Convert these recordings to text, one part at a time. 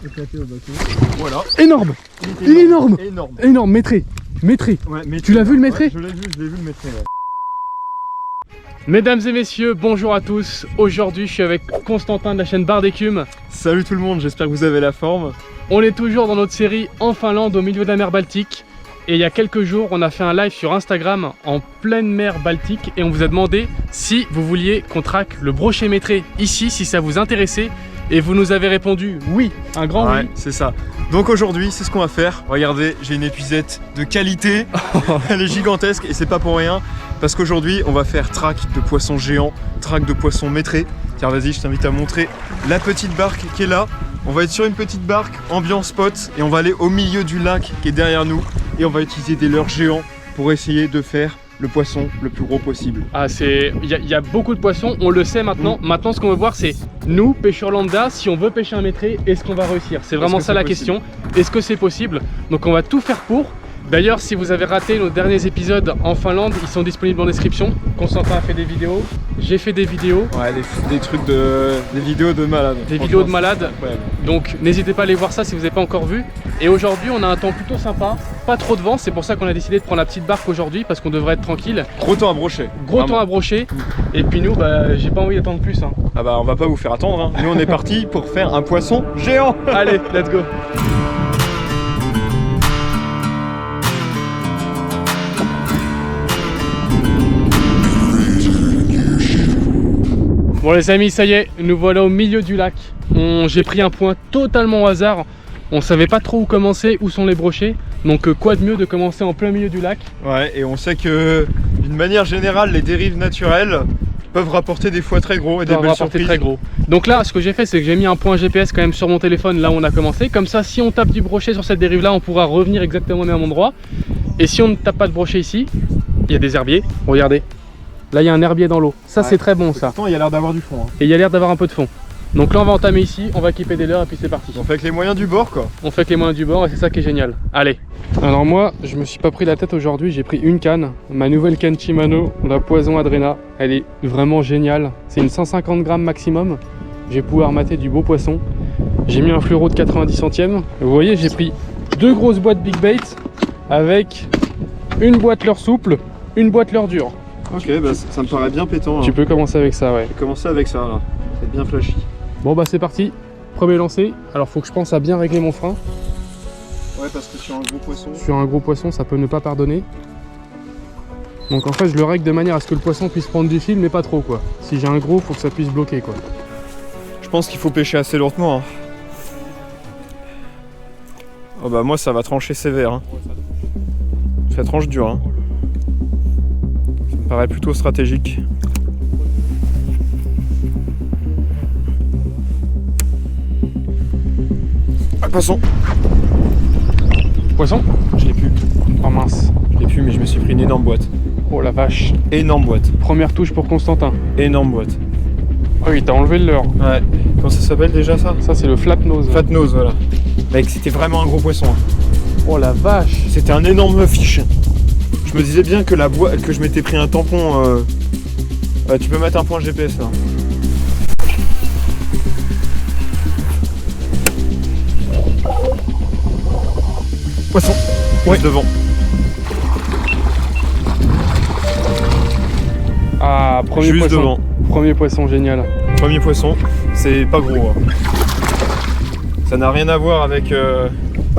Éclaté au bateau. Voilà. Énorme. Il est énorme. Énorme. Énorme, maîtré. Maîtré. Ouais, Tu l'as vu le maîtré? Ouais, je l'ai vu le maîtré. Ouais. Mesdames et messieurs, bonjour à tous. Aujourd'hui, je suis avec Constantin de la chaîne Barre d'Écume. Salut tout le monde, j'espère que vous avez la forme. On est toujours dans notre série en Finlande, au milieu de la mer Baltique. Et il y a quelques jours, on a fait un live sur Instagram en pleine mer Baltique et on vous a demandé si vous vouliez qu'on traque le brochet maîtré ici, si ça vous intéressait. Et vous nous avez répondu oui, un grand Ouais, oui. c'est ça. Donc aujourd'hui, c'est ce qu'on va faire. Regardez, j'ai une épuisette de qualité. Elle est gigantesque et c'est pas pour rien. Parce qu'aujourd'hui, on va faire traque de poissons géants, traque de poissons maîtrés. Car vas-y, je t'invite à montrer la petite barque qui est là. On va être sur une petite barque, ambiance spot, et on va aller au milieu du lac qui est derrière nous. Et on va utiliser des leurres géants pour essayer de faire le poisson le plus gros possible. Ah, il y a beaucoup de poissons, on le sait maintenant. Maintenant, ce qu'on veut voir, c'est nous, pêcheurs lambda, si on veut pêcher un maîtré, est-ce qu'on va réussir? C'est vraiment ça la question. Est-ce que c'est possible? Donc on va tout faire pour. D'ailleurs, si vous avez raté nos derniers épisodes en Finlande, ils sont disponibles en description. Constantin a fait des vidéos, j'ai fait des vidéos. Ouais, des trucs des vidéos de malades. Des vidéos de malades. Donc n'hésitez pas à aller voir ça si vous n'avez pas encore vu. Et aujourd'hui, on a un temps plutôt sympa, pas trop de vent. C'est pour ça qu'on a décidé de prendre la petite barque aujourd'hui parce qu'on devrait être tranquille. Gros temps à brocher. Gros Vraiment. temps à brocher. Et puis nous, bah, j'ai pas envie d'attendre plus. Hein. Ah bah on va pas vous faire attendre. Hein. Nous on est parti pour faire un poisson géant. Allez, let's go. Bon les amis, ça y est, nous voilà au milieu du lac. J'ai pris un point totalement au hasard. On savait pas trop où commencer, où sont les brochets. Donc quoi de mieux de commencer en plein milieu du lac. Ouais, et on sait que d'une manière générale, les dérives naturelles peuvent rapporter des fois très gros et des belles surprises. Très gros. Donc là, ce que j'ai fait, c'est que j'ai mis un point GPS quand même sur mon téléphone, là où on a commencé. Comme ça, si on tape du brochet sur cette dérive-là, on pourra revenir exactement au même endroit. Et si on ne tape pas de brochet ici, il y a des herbiers. Regardez. Là, il y a un herbier dans l'eau. Ça, ouais, c'est très bon, ça. Pourtant, il y a l'air d'avoir du fond. Hein. Et il y a l'air d'avoir un peu de fond. Donc là, on va entamer ici, on va équiper des leurres et puis c'est parti. On fait avec les moyens du bord, quoi. On fait avec les moyens du bord et c'est ça qui est génial. Allez. Alors moi, je me suis pas pris la tête aujourd'hui, j'ai pris une canne. Ma nouvelle canne Shimano, la Poison Adrena. Elle est vraiment géniale. C'est une 150 grammes maximum. Je vais pouvoir mater du beau poisson. J'ai mis un fluoro de 90 centièmes. Vous voyez, j'ai pris deux grosses boîtes Big Bait avec une boîte leurre souple, une boîte leurre dure. Ok, bah ça me paraît bien pétant. Tu peux commencer avec ça, ouais. Je vais commencer avec ça, là. C'est bien flashy. Bon bah c'est parti. Premier lancé. Alors faut que je pense à bien régler mon frein. Ouais, parce que sur un gros poisson... Sur un gros poisson, ça peut ne pas pardonner. Donc en fait, je le règle de manière à ce que le poisson puisse prendre du fil, mais pas trop, quoi. Si j'ai un gros, faut que ça puisse bloquer, quoi. Je pense qu'il faut pêcher assez lentement. Hein. Oh bah moi, ça va trancher sévère. Hein. Ça tranche dur. Hein. Ça me paraît plutôt stratégique. Ah, poisson! Poisson? Je l'ai plus. Oh mince. Je l'ai plus, mais je me suis pris une énorme boîte. Oh la vache. Énorme boîte. Première touche pour Constantin. Énorme boîte. Oh oui, t'as enlevé le leurre. Ouais. Comment ça s'appelle déjà ça? Ça c'est le flat nose. Flat nose, voilà. Mec, c'était vraiment un gros poisson. Hein. Oh la vache. C'était un énorme fiche. Je me disais bien que la boîte, que je m'étais pris un tampon. Tu peux mettre un point GPS là. Poisson. Ouais. Devant. Ah, premier Juste poisson. devant. Premier poisson, génial. Premier poisson. C'est pas gros. Hein. Ça n'a rien à voir avec.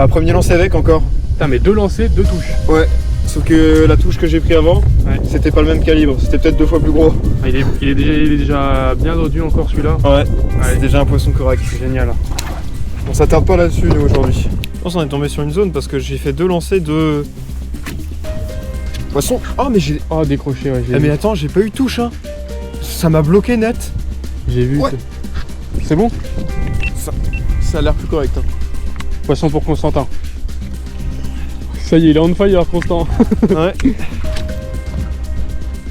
Premier lancé avec encore. Putain, mais deux lancers, deux touches. Ouais. Sauf que la touche que j'ai pris avant, ouais, c'était pas le même calibre. C'était peut-être 2 fois plus gros. Ah, il est déjà bien dodu encore celui-là. Ouais. C'est déjà un poisson correct. C'est génial. On s'attarde pas là-dessus nous aujourd'hui. Je pense qu'on est tombé sur une zone parce que j'ai fait 2 lancers de poisson. Oh mais j'ai. Oh décroché, ouais. Ah mais attends, j'ai pas eu de touche hein. Ça m'a bloqué net. J'ai vu. Ouais. C'est bon? Ça a l'air plus correct. Hein. Poisson pour Constantin. Ça y est, il est on fire, Constant. Ouais.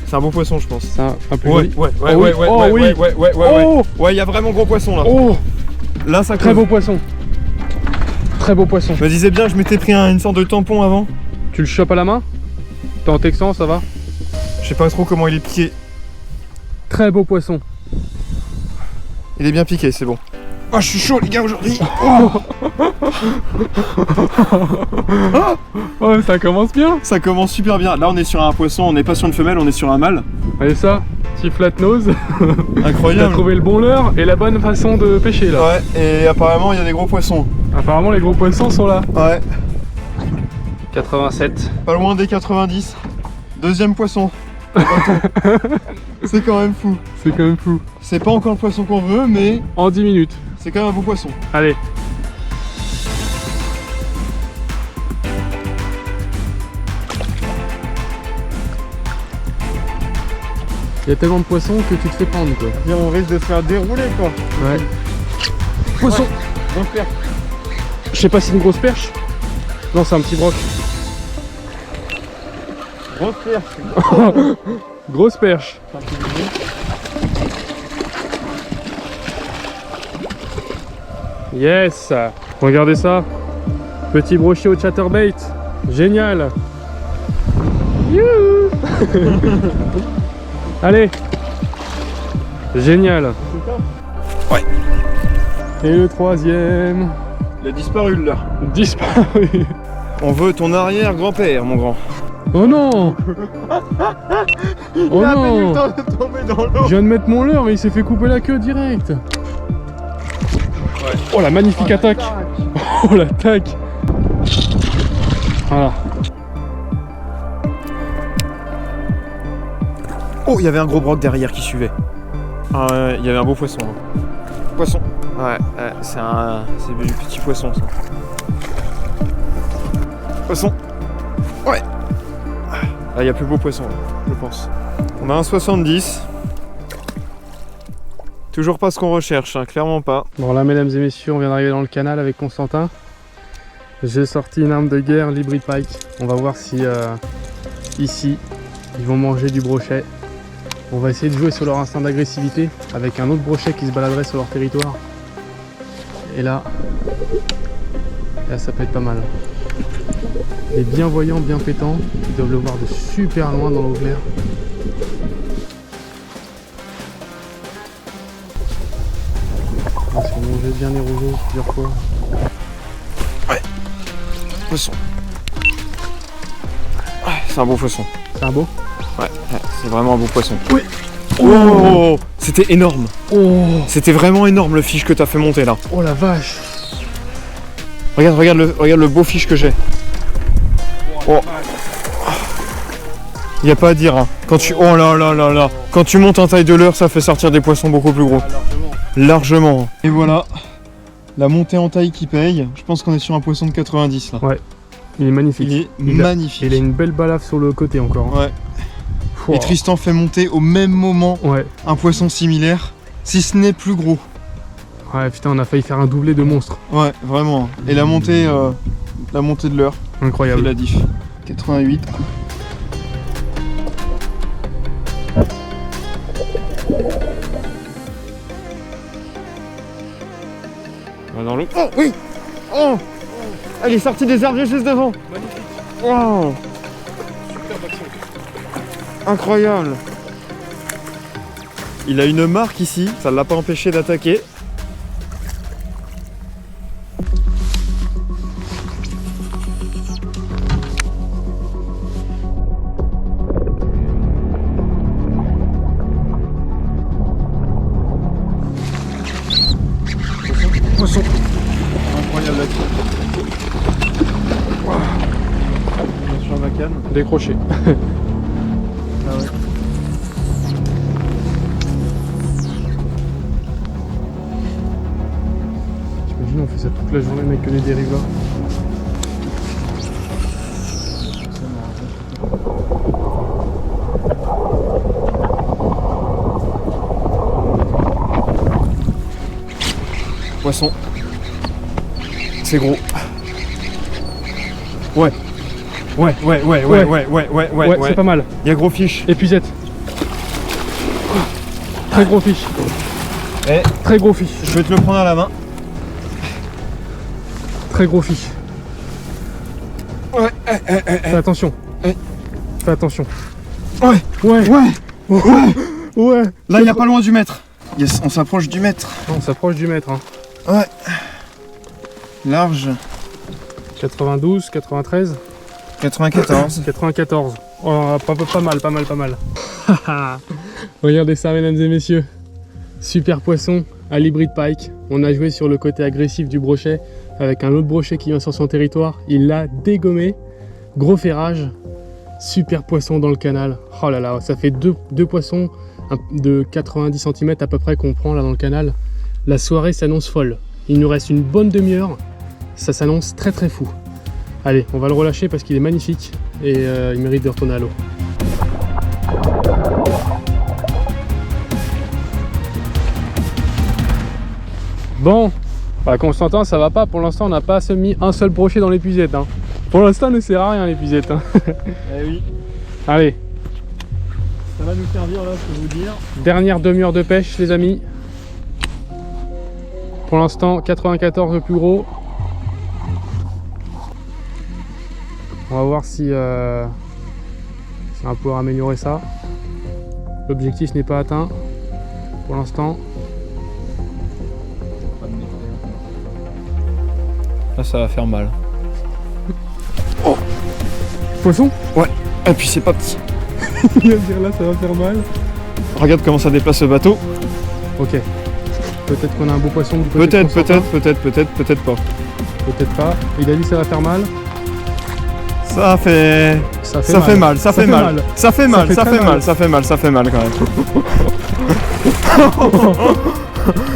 C'est un bon poisson, je pense. C'est un peu ouais, joli. ouais, Oh oui. Oh oui. Oh. Ouais, il y a vraiment gros poisson là. Oh. Là, ça très creuse. beau poisson. Très beau poisson. Je me disais bien que je m'étais pris une sorte de tampon avant. Tu le chopes à la main? T'es en texan, ça va? Je sais pas trop comment il est piqué. Très beau poisson. Il est bien piqué, c'est bon. Oh, je suis chaud les gars aujourd'hui. Oh, ça commence bien. Ça commence super bien. Là on est sur un poisson, on n'est pas sur une femelle, on est sur un mâle. Allez ça, petit flat nose. T'as Incroyable. trouvé le bon leurre et la bonne façon de pêcher là. Ouais, et apparemment il y a des gros poissons. Apparemment les gros poissons sont là. Ouais. 87. Pas loin des 90. Deuxième poisson. C'est quand même fou. C'est quand même fou. C'est pas encore le poisson qu'on veut, mais En 10 minutes. c'est quand même un beau poisson. Allez. Il y a tellement de poissons que tu te fais prendre quoi. Bien, on risque de se faire dérouler quoi. Ouais. Poisson. Donc faire. Je sais pas si c'est une grosse perche. Non, c'est un petit broc. Grosse perche. Grosse perche. Yes. Regardez ça. Petit brochet au chatterbait. Génial. Youhou. Allez. Génial. Ouais. Et le troisième. Il a disparu le leurre. Disparu. On veut ton arrière-grand-père, mon grand. Oh non. Oh non. de tomber dans l'eau. Je viens de mettre mon leurre mais il s'est fait couper la queue direct. Ouais. Oh la magnifique attaque. Oh l'attaque. Voilà. Oh, il y avait un gros broc derrière qui suivait. Ah ouais, il y avait un beau poisson. Hein. Poisson. Ouais, c'est du petit poisson ça. Poisson. Ouais. Là, il y a plus beau poisson, là, je pense. On a un 70. Toujours pas ce qu'on recherche, hein, clairement pas. Bon là mesdames et messieurs, on vient d'arriver dans le canal avec Constantin. J'ai sorti une arme de guerre, l'hybrid pike. On va voir si ici ils vont manger du brochet. On va essayer de jouer sur leur instinct d'agressivité avec un autre brochet qui se baladerait sur leur territoire. Et là ça peut être pas mal. Les bien voyants, bien pétants, ils doivent le voir de super loin dans l'eau claire. On va se manger bien les rouleaux plusieurs fois. Poisson. Ouais, c'est un beau poisson. C'est un beau? Ouais, c'est vraiment un beau poisson. Oui. Oh, c'était énorme. Oh, C'était vraiment énorme le fiche que t'as fait monter là. oh la vache. Regarde le beau fiche que j'ai. Oh. Y a pas à dire hein. Quand tu. Oh là là là là. Quand tu montes en taille de leurre, ça fait sortir des poissons beaucoup plus gros. Largement. Et voilà. La montée en taille qui paye. Je pense qu'on est sur un poisson de 90 là. Ouais. Il est magnifique. Il est Il a magnifique. une belle balafre sur le côté encore. Ouais. Pouah. Et Tristan fait monter au même moment Ouais. un poisson similaire, si ce n'est plus gros. Ouais putain, on a failli faire un doublé de monstre. Ouais, vraiment. Et la montée de l'heure, c'est Incroyable. la diff. 88. Dans l'eau. Oh oui. Oh. Elle est sortie des arbres juste devant. Magnifique. Wow. Super action. Incroyable. Il a une marque ici, ça ne l'a pas empêché d'attaquer. Poisson. Incroyable là-dessus. Bien sûr ma canne. Décroché. Ah ouais. T'imagines, on fait ça toute la journée, mec, que des dérives là. Poisson. C'est gros. Ouais. Ouais. Ouais, c'est pas mal. Il y a gros fiche. Épuisette. Très gros fiche. Eh, Très gros fiche. je vais te le prendre à la main. Très gros fiche. Ouais. Fais attention. Eh. Fais attention. Ouais. Ouais. Ouais. Ouais. Là, il n'y a pas loin du mètre. Yes, on s'approche du mètre. On s'approche du mètre. Hein. Ouais. Large. 92, 93, 94. 94. Oh, pas mal. Regardez ça, mesdames et messieurs. Super poisson à l'hybrid pike. On a joué sur le côté agressif du brochet avec un autre brochet qui vient sur son territoire. Il l'a dégommé. Gros ferrage. Super poisson dans le canal. Oh là là, ça fait deux poissons de 90 cm à peu près qu'on prend là dans le canal. La soirée s'annonce folle. Il nous reste une bonne demi-heure. Ça s'annonce très fou. Allez, on va le relâcher parce qu'il est magnifique et il mérite de retourner à l'eau. Bon, bah, Constantin, ça va pas. Pour l'instant, on n'a pas mis un seul brochet dans l'épuisette. Hein. Pour l'instant, ne sert à rien l'épuisette. Hein. Eh oui. Allez. Ça va nous servir là, je peux vous dire. Dernière demi-heure de pêche, les amis. Pour l'instant, 94 le plus gros. On va voir si on va pouvoir améliorer ça. L'objectif n'est pas atteint pour l'instant. Là, ça va faire mal. Oh, poisson. Ouais. Et puis c'est pas petit. Il va me dire là, ça va faire mal. Regarde comment ça déplace le bateau. Ok. Peut-être qu'on a un beau poisson. Peut-être Peut-être pas. Peut-être pas. Il a dit ça va faire mal. Ça fait mal quand même.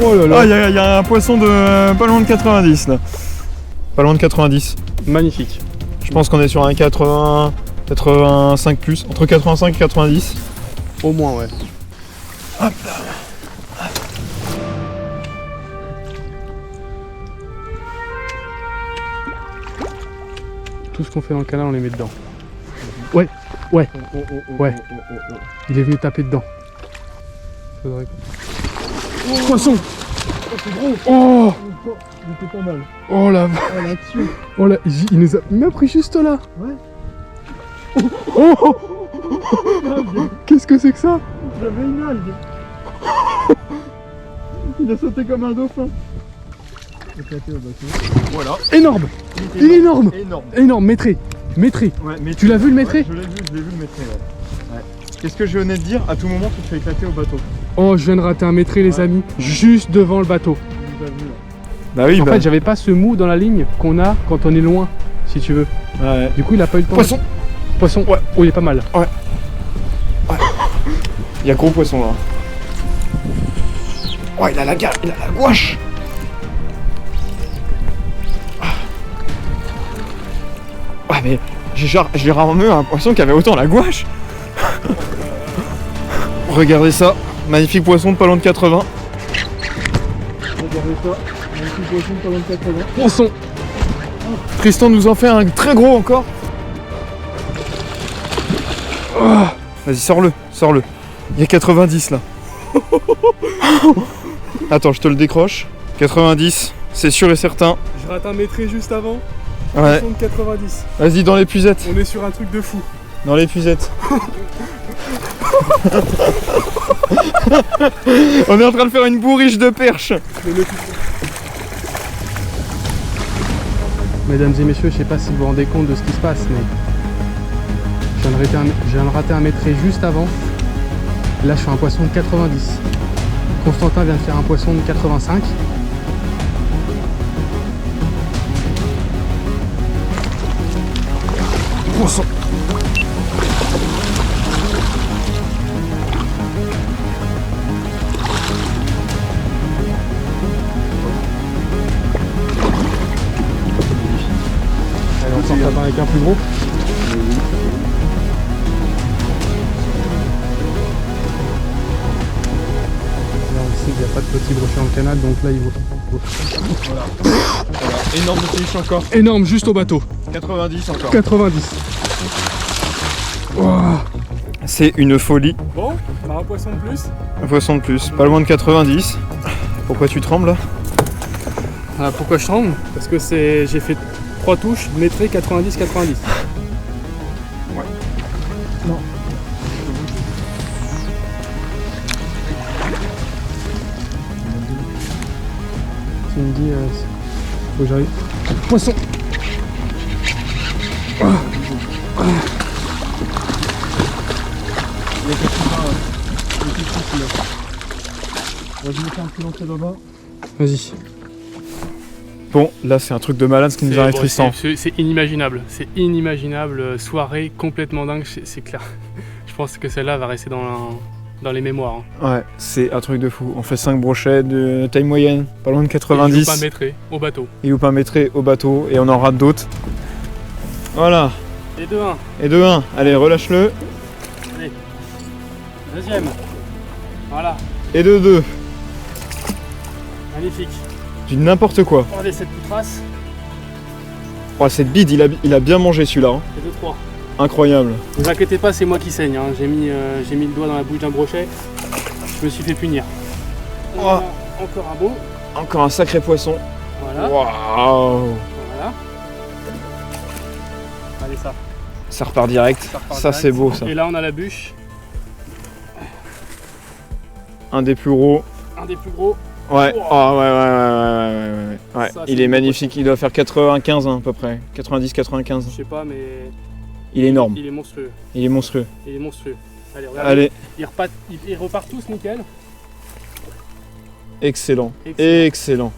Oh là là. Ah, il y a un poisson de pas loin de 90 là. Pas loin de 90. Magnifique. Je pense qu'on est sur un 80, 85 plus, entre 85 et 90. Au moins, ouais. Hop là. Tout ce qu'on fait dans le canal, on les met dedans. Ouais. Ouais. Il est venu taper dedans. Faudrait... Poisson. C'est gros. Oh, Il était pas mal. oh la... Oh là-dessus. Oh là, il m'a pris juste là. Ouais. Oh. Qu'est-ce que c'est que ça? J'avais une algue. Il a sauté comme un dauphin. Voilà. Énorme. Il est énorme. Énorme, maîtré. Ouais, mais Tu l'as vu le maîtré? Ouais, je l'ai vu le maîtré. Ouais. Qu'est-ce que j'ai honnête de dire? À tout moment, tu te fais éclater au bateau. Oh, je viens de rater un maîtré, les amis. Juste devant le bateau. Bah oui, En fait, j'avais pas ce mou dans la ligne qu'on a quand on est loin, si tu veux. Ouais. Du coup, il a pas eu le temps. Poisson. Ouais. Oh, il est pas mal. Ouais. Il y a gros poisson là. Oh, il a la gouache. Ouais, mais j'ai rarement eu un poisson qui avait autant la gouache. Regardez ça, magnifique poisson de pas loin de 80. Regardez ça, magnifique poisson de pas loin de 80. Poisson. Tristan nous en fait un très gros encore. Oh. Vas-y, sors-le. Il y a 90 là. Attends, je te le décroche. 90, c'est sûr et certain. Je rate un maîtré juste avant. Ouais. Poisson de 90. Vas-y, dans l'épuisette. On est sur un truc de fou. Dans l'épuisette. On est en train de faire une bourriche de perche. Mesdames et messieurs, je sais pas si vous vous rendez compte de ce qui se passe, mais je viens de rater un maîtré juste avant. Là, je fais un poisson de 90. Constantin vient de faire un poisson de 85. Poisson. Allez, on sort ça avec un plus gros. Là, on sait qu'il n'y a pas de petits brochets dans le canal, donc là, il vaut. Voilà. Énorme fiche encore. Énorme, juste au bateau. 90 encore. 90. Wow. C'est une folie. Bon, on a un poisson de plus. Un poisson de plus, pas loin de 90. Pourquoi tu trembles là? Ah, pourquoi je tremble? Parce que j'ai fait 3 touches, maîtré 90-90. Ouais. Non. Tu me dis Faut que j'arrive. Poisson. Il y a quelques-uns, Moi, je vais faire un petit lancer là-bas. Vas-y. Bon, là c'est un truc de malade ce qui nous arrive, bon, Tristan. C'est inimaginable. C'est inimaginable. Soirée complètement dingue, c'est clair. Je pense que celle-là va rester dans les mémoires. Hein. Ouais, c'est un truc de fou. On fait 5 brochets de taille moyenne, pas loin de 90. Et pas métré au bateau. Il ou pas métré au bateau et on en rate d'autres. Voilà. Et 2-1. Et 2-1. Allez, relâche-le. Allez. Deuxième. Voilà. Et 2-2. Magnifique. Du n'importe quoi. Regardez cette petite race. Oh, cette bide, il a bien mangé celui-là. Hein. Et 2-3. Incroyable. Ne vous inquiétez pas, c'est moi qui saigne. Hein. J'ai mis le doigt dans la bouche d'un brochet. Je me suis fait punir. Oh. Encore un beau. Encore un sacré poisson. Voilà. Waouh. Voilà. Allez, ça. Ça repart direct. Ça c'est beau ça. Et là, on a la bûche. Un des plus gros. Un des plus gros. Ouais. Wow. Oh, ouais. Ça, Il est magnifique. Il doit faire 95 hein, à peu près. 90-95. Je sais pas, mais. Il est énorme. Il est monstrueux. Il est monstrueux. Il est monstrueux. Allez, regardez. Allez. Ils repartent tous nickel. Excellent. Excellent. Excellent.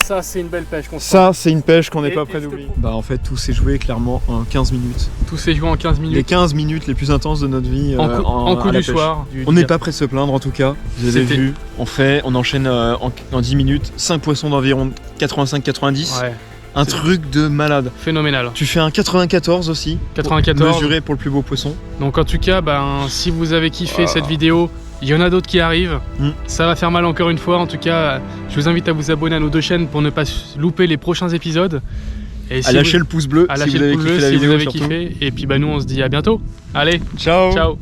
Ça, c'est une belle pêche qu'on se Ça, c'est une pêche qu'on n'est pas prêt et je te d'oublier. promets- Bah, en fait, tout s'est joué clairement en 15 minutes. Tout s'est joué en 15 minutes. Les 15 minutes les plus intenses de notre vie en coup à la du pêche. soir. On n'est pas prêt de se plaindre en tout cas. Vous avez C'était- vu. On enchaîne en 10 minutes 5 poissons d'environ 85-90. Ouais, Un c'est- truc de malade. phénoménal. Tu fais un 94 aussi. 94. Mesuré pour le plus beau poisson. Donc en tout cas, si vous avez kiffé Voilà. cette vidéo, il y en a d'autres qui arrivent. Mm. Ça va faire mal encore une fois. En tout cas, je vous invite à vous abonner à nos deux chaînes pour ne pas louper les prochains épisodes. Et À lâcher le pouce bleu à si lâcher vous le avez pouce kiffé bleu la si vous vidéo avez surtout. kiffé. Et puis nous, on se dit à bientôt. Allez, Ciao. ciao.